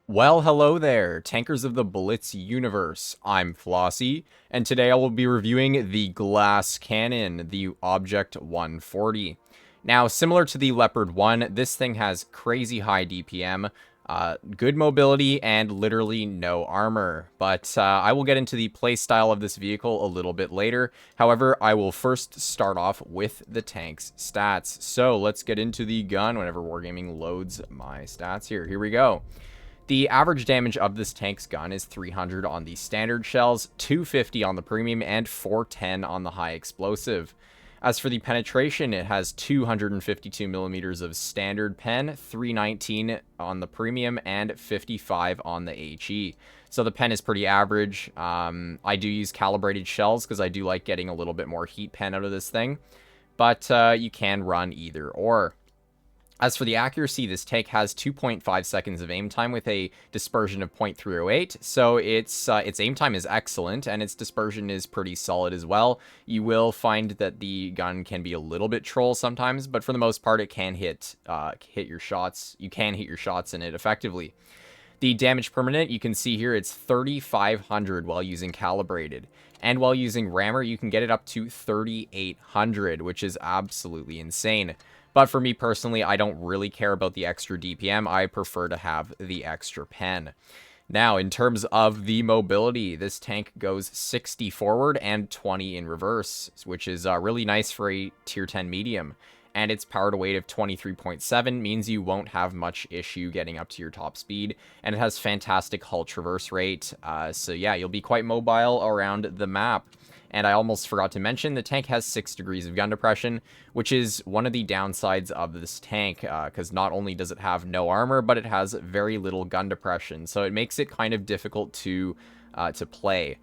Well, hello there, tankers of the Blitz universe. I'm Flossie, and today I will be reviewing the Glass Cannon, the Object 140. Now, similar to the Leopard 1, this thing has crazy high DPM, good mobility, and literally no armor. But I will get into the playstyle of this vehicle a little bit later. However, I will first start off with the tank's stats. So let's get into the gun whenever Wargaming loads my stats here. Here we go. The average damage of this tank's gun is 300 on the standard shells, 250 on the premium, and 410 on the high explosive. As for the penetration, it has 252 millimeters of standard pen, 319 on the premium, and 55 on the HE. So the pen is pretty average. I do use calibrated shells because I do like getting a little bit more heat pen out of this thing, but you can run either or. As for the accuracy, this tank has 2.5 seconds of aim time with a dispersion of 0.308, so its aim time is excellent, and its dispersion is pretty solid as well. You will find that the gun can be a little bit troll sometimes, but for the most part, it can hit your shots. You can hit your shots in it effectively. The damage per minute, you can see here, it's 3,500 while using calibrated. And while using rammer, you can get it up to 3,800, which is absolutely insane. But for me personally, I don't really care about the extra DPM. I prefer to have the extra pen. Now, in terms of the mobility, this tank goes 60 forward and 20 in reverse, which is really nice for a tier 10 medium. And its power to weight of 23.7 means you won't have much issue getting up to your top speed. And it has fantastic hull traverse rate. So yeah, you'll be quite mobile around the map. And I almost forgot to mention, the tank has 6 degrees of gun depression, which is one of the downsides of this tank, because not only does it have no armor, but it has very little gun depression, so it makes it kind of difficult to play.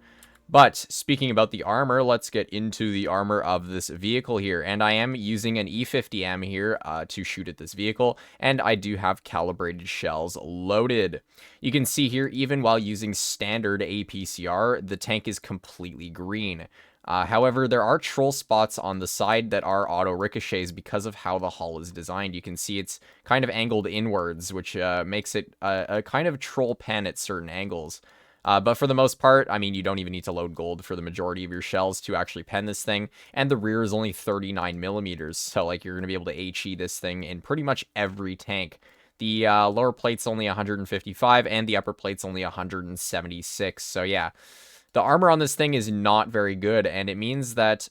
But speaking about the armor, let's get into the armor of this vehicle here. And I am using an E50M here to shoot at this vehicle, and I do have calibrated shells loaded. You can see here, even while using standard APCR, the tank is completely green. However, there are troll spots on the side that are auto ricochets because of how the hull is designed. You can see it's kind of angled inwards, which makes it a kind of troll pen at certain angles. But for the most part, I mean, you don't even need to load gold for the majority of your shells to actually pen this thing. And the rear is only 39 millimeters. So, like, you're going to be able to HE this thing in pretty much every tank. The lower plate's only 155, and the upper plate's only 176. So, yeah, the armor on this thing is not very good. And it means that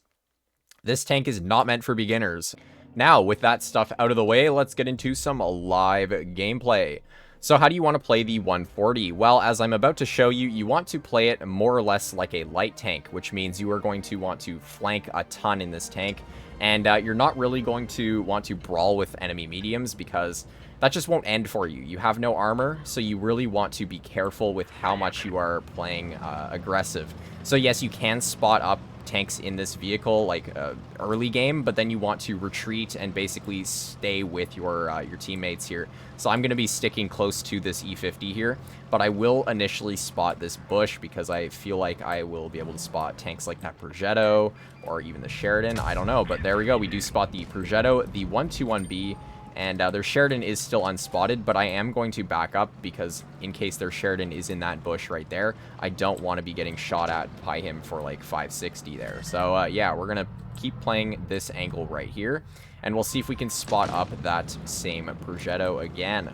this tank is not meant for beginners. Now, with that stuff out of the way, let's get into some live gameplay. So how do you want to play the 140? Well, as I'm about to show you, you want to play it more or less like a light tank, which means you are going to want to flank a ton in this tank, and you're not really going to want to brawl with enemy mediums because that just won't end for you. You have no armor, so you really want to be careful with how much you are playing aggressive. So yes, you can spot up tanks in this vehicle like early game, but then you want to retreat and basically stay with your teammates here. So I'm going to be sticking close to this E50 here, but I will initially spot this bush because I feel like I will be able to spot tanks like that Progetto or even the Sheridan. I don't know, but there we go. We do spot the Progetto, the 121B, and their Sheridan is still unspotted, but I am going to back up because in case their Sheridan is in that bush right there, I don't want to be getting shot at by him for like 560 there. So yeah, we're going to keep playing this angle right here, and we'll see if we can spot up that same Progetto again.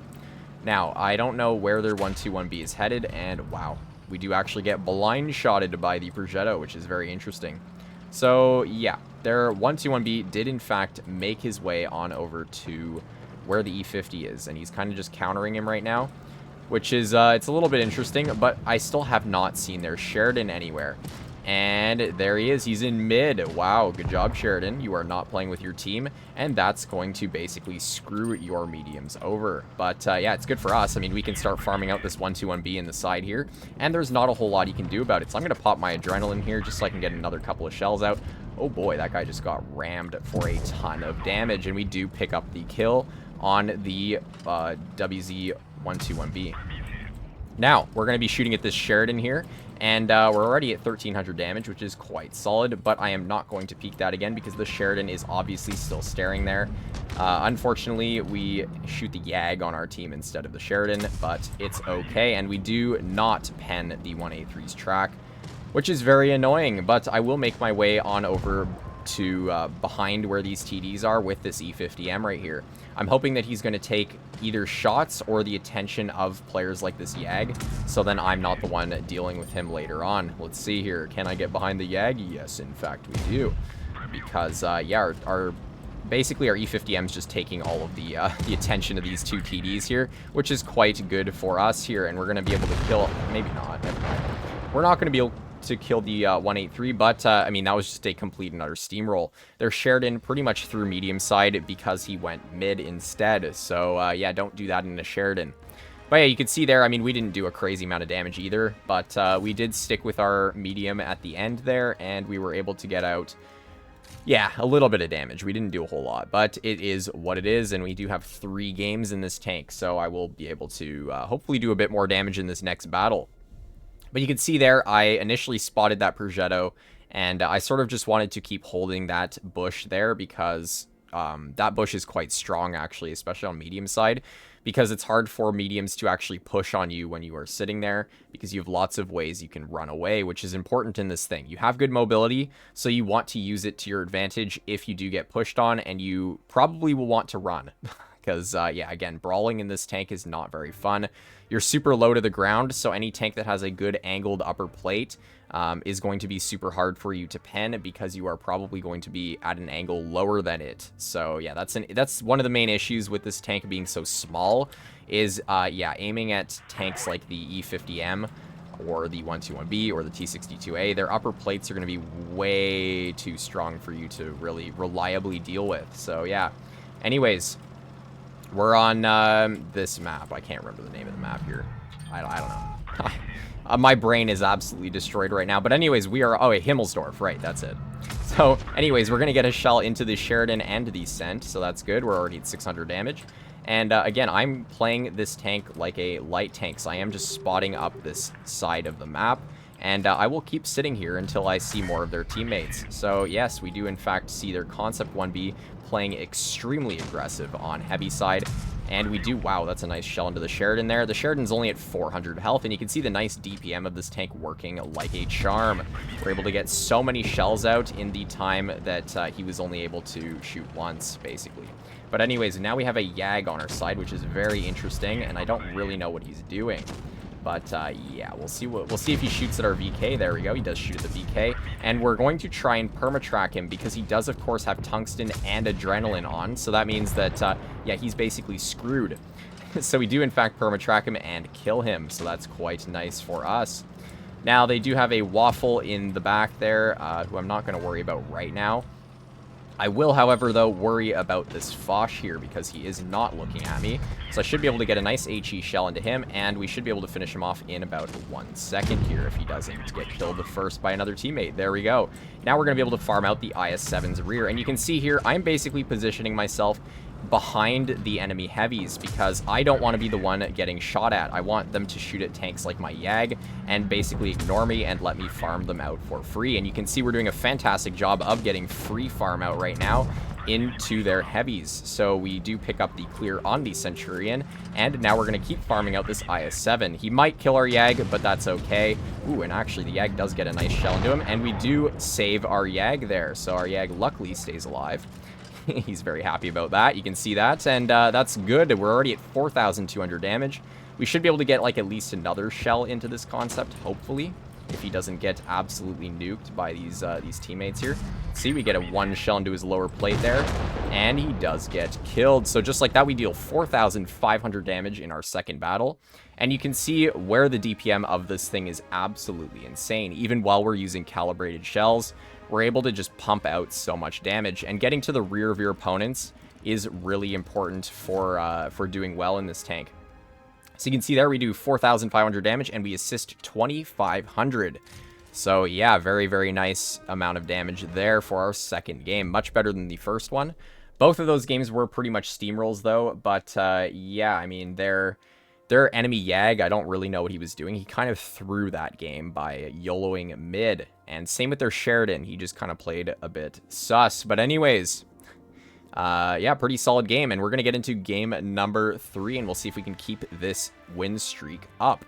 Now, I don't know where their 121B is headed, and wow, we do actually get blind shotted by the Progetto, which is very interesting. So yeah, their 121B did in fact make his way on over to where the E50 is, and he's kind of just countering him right now, which is it's a little bit interesting, but I still have not seen their Sheridan anywhere. And there he is. He's in mid. Wow, good job, Sheridan. You are not playing with your team, and that's going to basically screw your mediums over. But yeah, it's good for us. I mean, we can start farming out this 121B in the side here, and there's not a whole lot you can do about it. So I'm going to pop my adrenaline here just so I can get another couple of shells out. Oh boy, that guy just got rammed for a ton of damage, and we do pick up the kill on the WZ-121B. Now, we're going to be shooting at this Sheridan here, and we're already at 1300 damage, which is quite solid, but I am not going to peek that again because the Sheridan is obviously still staring there. Unfortunately, we shoot the Yag on our team instead of the Sheridan, but it's okay, and we do not pen the 183's track, which is very annoying, but I will make my way on over to behind where these TDs are with this E50M right here. I'm hoping that he's going to take either shots or the attention of players like this Yag, so then I'm not the one dealing with him later on. Let's see here. Can I get behind the Yag? Yes, in fact, we do. Because, yeah, basically our E50M is just taking all of the attention of these two TDs here, which is quite good for us here, and we're going to be able to kill... Maybe not. Never mind. We're not going to be able to kill the 183, but I mean, that was just a complete and utter steamroll. They're Sheridan pretty much through medium side because he went mid instead, so yeah, don't do that in a Sheridan. But yeah, you can see there, I mean, we didn't do a crazy amount of damage either, but we did stick with our medium at the end there, and we were able to get out, yeah, a little bit of damage. We didn't do a whole lot, but it is what it is, and we do have 3 games in this tank, so I will be able to hopefully do a bit more damage in this next battle. But you can see there, I initially spotted that Progetto, and I sort of just wanted to keep holding that bush there because that bush is quite strong, actually, especially on medium side, because it's hard for mediums to actually push on you when you are sitting there because you have lots of ways you can run away, which is important in this thing. You have good mobility, so you want to use it to your advantage if you do get pushed on, and you probably will want to run. Because, yeah, again, brawling in this tank is not very fun. You're super low to the ground, so any tank that has a good angled upper plate is going to be super hard for you to pen because you are probably going to be at an angle lower than it. So, yeah, that's one of the main issues with this tank being so small is, yeah, aiming at tanks like the E50M or the 121B or the T62A, their upper plates are going to be way too strong for you to really reliably deal with. So, yeah. Anyways... We're on this map. I can't remember the name of the map here. I don't know. My brain is absolutely destroyed right now. But anyways, we are... Oh, wait, Himmelsdorf. Right, that's it. So, anyways, we're going to get a shell into the Sheridan and the Scent. So that's good. We're already at 600 damage. And again, I'm playing this tank like a light tank. So I am just spotting up this side of the map. And I will keep sitting here until I see more of their teammates. So yes, we do in fact see their Concept 1B playing extremely aggressive on heavy side. And we do, wow, that's a nice shell into the Sheridan there. The Sheridan's only at 400 health, and you can see the nice DPM of this tank working like a charm. We're able to get so many shells out in the time that he was only able to shoot once, basically. But anyways, now we have a Yag on our side, which is very interesting, and I don't really know what he's doing. But, yeah, we'll see if he shoots at our VK. There we go. He does shoot at the VK. And we're going to try and permatrack him because he does, of course, have tungsten and adrenaline on. So that means that, yeah, he's basically screwed. So we do, in fact, permatrack him and kill him. So that's quite nice for us. Now, they do have a Waffle in the back there, who I'm not going to worry about right now. I will, however, though, worry about this Foch here because he is not looking at me. So I should be able to get a nice HE shell into him, and we should be able to finish him off in about 1 second here if he doesn't get killed first by another teammate. There we go. Now we're going to be able to farm out the IS-7's rear, and you can see here, I'm basically positioning myself behind the enemy heavies because I don't want to be the one getting shot at. I want them to shoot at tanks like my Yag and basically ignore me and let me farm them out for free. And you can see we're doing a fantastic job of getting free farm out right now into their heavies. So we do pick up the clear on the Centurion, and now we're going to keep farming out this IS-7. He might kill our Yag, but that's okay. Ooh, and actually the Yag does get a nice shell into him, and we do save our Yag there. So our Yag luckily stays alive. He's very happy about that. You can see that, and that's good. We're already at 4,200 damage. We should be able to get, like, at least another shell into this Concept, hopefully, if he doesn't get absolutely nuked by these teammates here. See, we get a 1 shell into his lower plate there, and he does get killed. So just like that, we deal 4,500 damage in our second battle, and you can see where the DPM of this thing is absolutely insane. Even while we're using calibrated shells, we're able to just pump out so much damage, and getting to the rear of your opponents is really important for doing well in this tank. So you can see there we do 4,500 damage, and we assist 2,500. So yeah, very, very nice amount of damage there for our second game. Much better than the first one. Both of those games were pretty much steamrolls, though, but yeah, I mean, they're Their enemy Yag, I don't really know what he was doing. He kind of threw that game by YOLOing mid. And same with their Sheridan. He just kind of played a bit sus. But anyways, yeah, pretty solid game. And we're going to get into game number 3, and we'll see if we can keep this win streak up.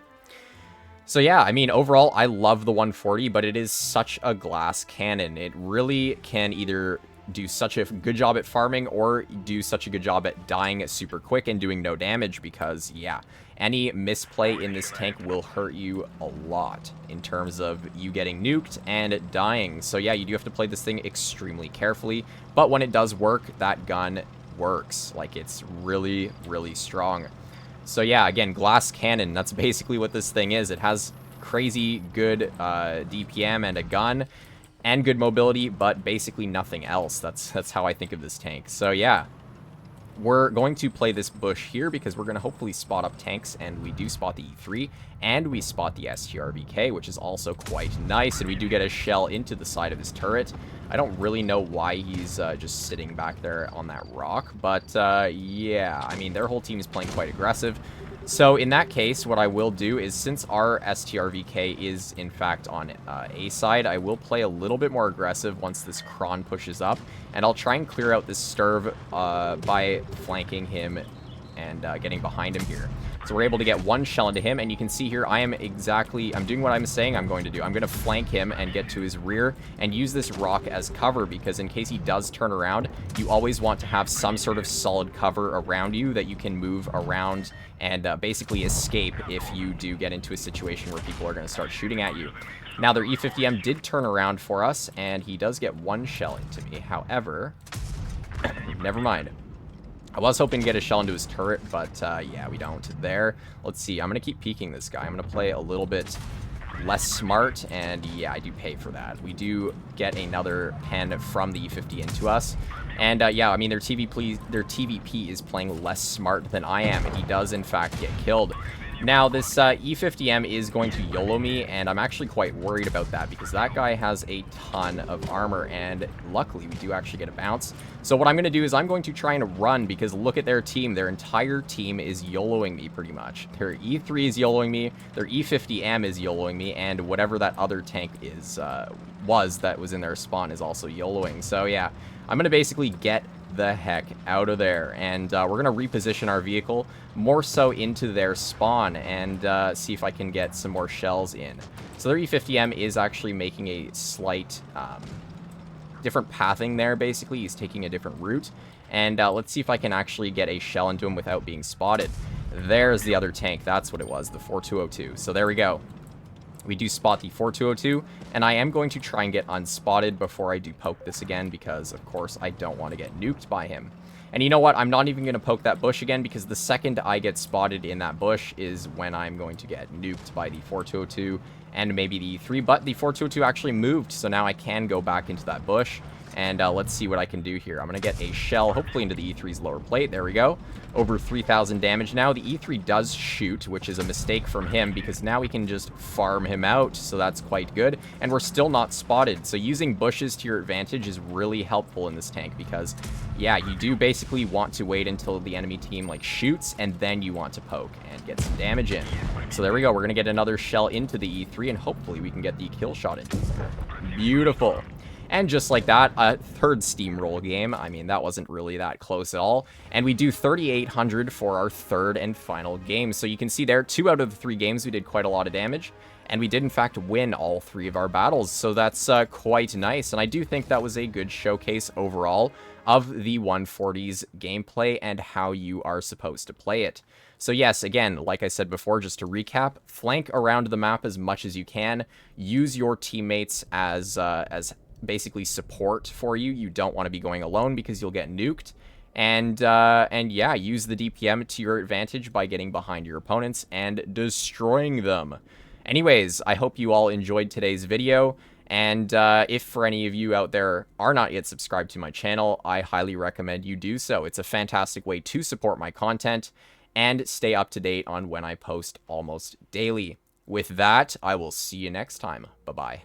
So yeah, I mean, overall, I love the 140, but it is such a glass cannon. It really can either do such a good job at farming or do such a good job at dying super quick and doing no damage because, yeah, any misplay in this tank will hurt you a lot in terms of you getting nuked and dying. So yeah, you do have to play this thing extremely carefully, but when it does work, that gun works. Like, it's really, really strong. So yeah, again, glass cannon, that's basically what this thing is. It has crazy good DPM and a gun and good mobility, but basically nothing else. That's how I think of this tank. So yeah, we're going to play this bush here because we're going to hopefully spot up tanks, and we do spot the E3, and we spot the STRVK, which is also quite nice, and we do get a shell into the side of his turret. I don't really know why he's just sitting back there on that rock, but yeah, I mean, their whole team is playing quite aggressive. So in that case, what I will do is, since our STRVK is in fact on A side, I will play a little bit more aggressive once this Kron pushes up, and I'll try and clear out this Sturv by flanking him and getting behind him here. So we're able to get one shell into him, and you can see here I'm doing what I'm saying I'm going to do. I'm going to flank him and get to his rear and use this rock as cover, because in case he does turn around, you always want to have some sort of solid cover around you that you can move around and basically escape if you do get into a situation where people are going to start shooting at you. Now, their E50M did turn around for us, and he does get one shell into me. However, never mind. I was hoping to get a shell into his turret, but yeah, we don't there. Let's see. I'm going to keep peeking this guy. I'm going to play a little bit less smart, and yeah, I do pay for that. We do get another pen from the E50 into us. And yeah, I mean, their TVP is playing less smart than I am, and he does, in fact, get killed. Now, this E50M is going to YOLO me, and I'm actually quite worried about that because that guy has a ton of armor, and luckily, we do actually get a bounce. So what I'm going to do is I'm going to try and run, because look at their team. Their entire team is YOLOing me pretty much. Their E3 is YOLOing me, their E50M is YOLOing me, and whatever that other tank is that was in their spawn is also YOLOing. So yeah, I'm going to basically get the heck out of there, and we're going to reposition our vehicle more so into their spawn and see if I can get some more shells in. So their E50M is actually making a slight different pathing there. Basically, he's taking a different route, and let's see if I can actually get a shell into him without being spotted. There's the other tank. That's what it was, the 4202. So there we go. We do spot the 4202, and I am going to try and get unspotted before I do poke this again, because, of course, I don't want to get nuked by him. And you know what? I'm not even going to poke that bush again, because the second I get spotted in that bush is when I'm going to get nuked by the 4202 and maybe the E3, but the 4202 actually moved, so now I can go back into that bush. And let's see what I can do here. I'm going to get a shell, hopefully into the E3's lower plate. There we go. Over 3,000 damage now. The E3 does shoot, which is a mistake from him, because now we can just farm him out, so that's quite good. And we're still not spotted, so using bushes to your advantage is really helpful in this tank, because, yeah, you do basically want to wait until the enemy team, like, shoots, and then you want to poke and get some damage in. So there we go. We're going to get another shell into the E3, and hopefully we can get the kill shot in. Beautiful. And just like that, a third steamroll game. I mean, that wasn't really that close at all. And we do 3,800 for our third and final game. So you can see there, 2 out of the 3 games, we did quite a lot of damage. And we did, in fact, win all 3 of our battles. So that's quite nice. And I do think that was a good showcase overall of the 140's gameplay and how you are supposed to play it. So yes, again, like I said before, just to recap, flank around the map as much as you can. Use your teammates as basically support for you. You don't want to be going alone because you'll get nuked. And yeah, use the DPM to your advantage by getting behind your opponents and destroying them. Anyways, I hope you all enjoyed today's video. And if for any of you out there are not yet subscribed to my channel, I highly recommend you do so. It's a fantastic way to support my content and stay up to date on when I post almost daily. With that, I will see you next time. Bye-bye.